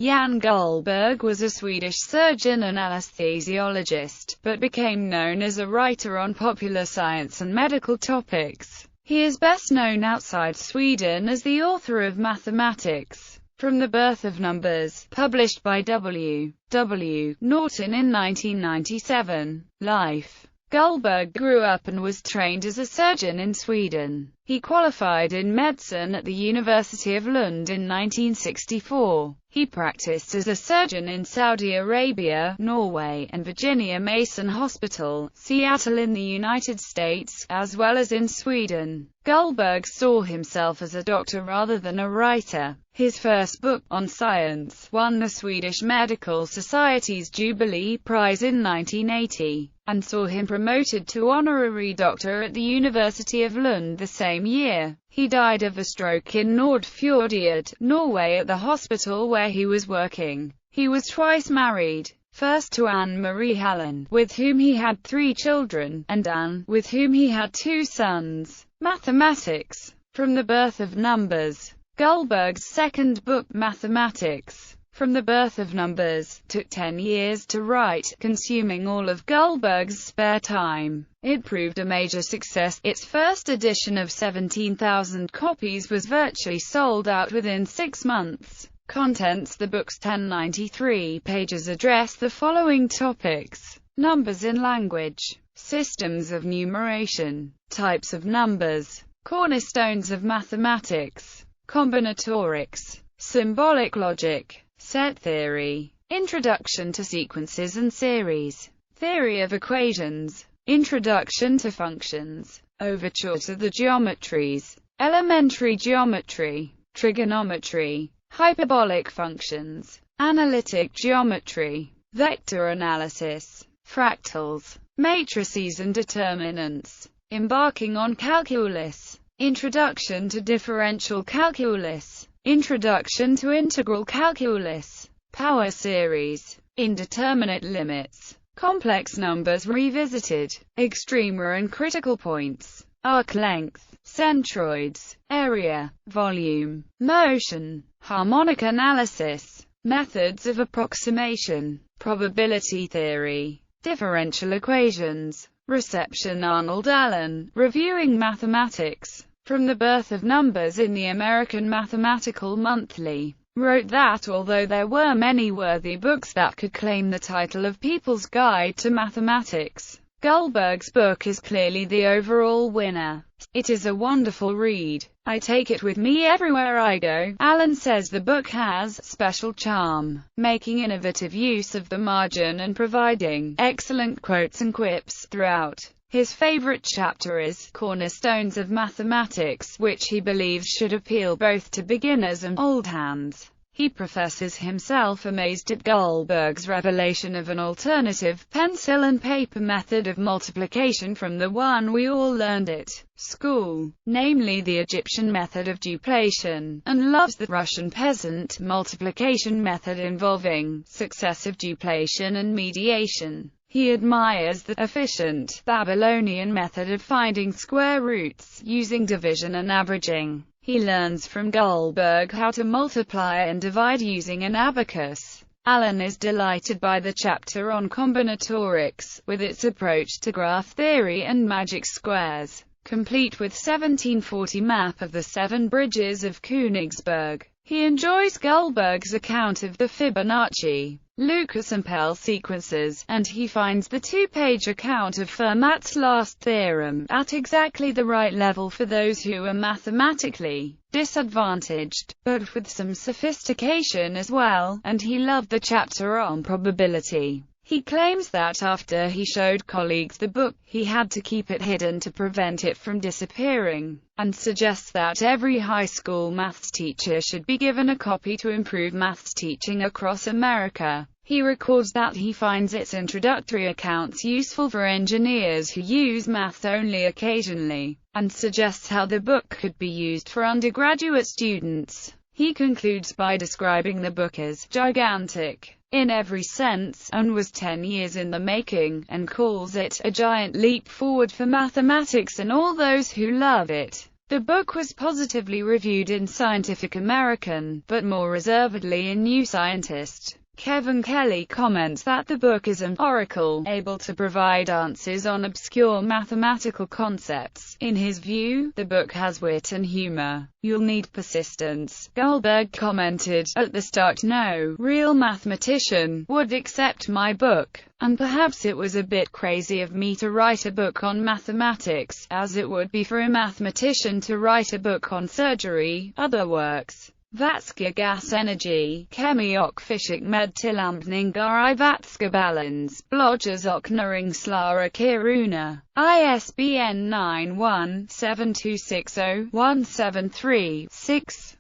Jan Gullberg was a Swedish surgeon and anaesthesiologist, but became known as a writer on popular science and medical topics. He is best known outside Sweden as the author of Mathematics from the Birth of Numbers, published by W. W. Norton in 1997. Life. Gullberg grew up and was trained as a surgeon in Sweden. He qualified in medicine at the University of Lund in 1964. He practiced as a surgeon in Saudi Arabia, Norway, and Virginia Mason Hospital, Seattle in the United States, as well as in Sweden. Gullberg saw himself as a doctor rather than a writer. His first book, On Science, won the Swedish Medical Society's Jubilee Prize in 1980, and saw him promoted to honorary doctor at the University of Lund the same year. He died of a stroke in Nordfjordeid, Norway at the hospital where he was working. He was twice married, first to Anne-Marie Hallen, with whom he had 3 children, and Anne, with whom he had 2 sons. Mathematics. From the Birth of Numbers. Gullberg's second book, Mathematics from the Birth of Numbers, took 10 years to write, consuming all of Gullberg's spare time. It proved a major success. Its first edition of 17,000 copies was virtually sold out within 6 months. Contents. The book's 1093 pages address the following topics: numbers in language, systems of numeration, types of numbers, cornerstones of mathematics, combinatorics, symbolic logic, set theory, introduction to sequences and series, theory of equations, introduction to functions, overture to the geometries, elementary geometry, trigonometry, hyperbolic functions, analytic geometry, vector analysis, fractals, matrices and determinants, embarking on calculus, introduction to differential calculus, introduction to integral calculus, power series, indeterminate limits, complex numbers revisited, extrema and critical points, arc length, centroids, area, volume, motion, harmonic analysis, methods of approximation, probability theory, differential equations, reception. Arnold Allen, Reviewing Mathematics from the Birth of Numbers in the American Mathematical Monthly, wrote that although there were many worthy books that could claim the title of People's Guide to Mathematics, Gullberg's book is clearly the overall winner. It is a wonderful read. I take it with me everywhere I go. Allen says the book has special charm, making innovative use of the margin and providing excellent quotes and quips throughout. His favorite chapter is Cornerstones of Mathematics, which he believes should appeal both to beginners and old hands. He professes himself amazed at Gullberg's revelation of an alternative pencil and paper method of multiplication from the one we all learned at school, namely the Egyptian method of duplication, and loves the Russian peasant multiplication method involving successive duplication and mediation. He admires the efficient Babylonian method of finding square roots using division and averaging. He learns from Gullberg how to multiply and divide using an abacus. Allen is delighted by the chapter on combinatorics, with its approach to graph theory and magic squares, complete with 1740 map of the 7 bridges of Königsberg. He enjoys Gullberg's account of the Fibonacci, Lucas and Pell sequences, and he finds the 2-page account of Fermat's last theorem at exactly the right level for those who are mathematically disadvantaged, but with some sophistication as well, and he loved the chapter on probability. He claims that after he showed colleagues the book, he had to keep it hidden to prevent it from disappearing, and suggests that every high school maths teacher should be given a copy to improve maths teaching across America. He records that he finds its introductory accounts useful for engineers who use math only occasionally, and suggests how the book could be used for undergraduate students. He concludes by describing the book as gigantic in every sense, and was 10 years in the making, and calls it a giant leap forward for mathematics and all those who love it. The book was positively reviewed in Scientific American, but more reservedly in New Scientist. Kevin Kelly comments that the book is an oracle, able to provide answers on obscure mathematical concepts. In his view, the book has wit and humor. You'll need persistence. Gullberg commented, at the start no real mathematician would accept my book, and perhaps it was a bit crazy of me to write a book on mathematics, as it would be for a mathematician to write a book on surgery, other works. Vatska gas energy, chemi och fysik med tillämpningar I vatska balans, bloggas och näringslärare Kiruna. ISBN 91-7260-173-6.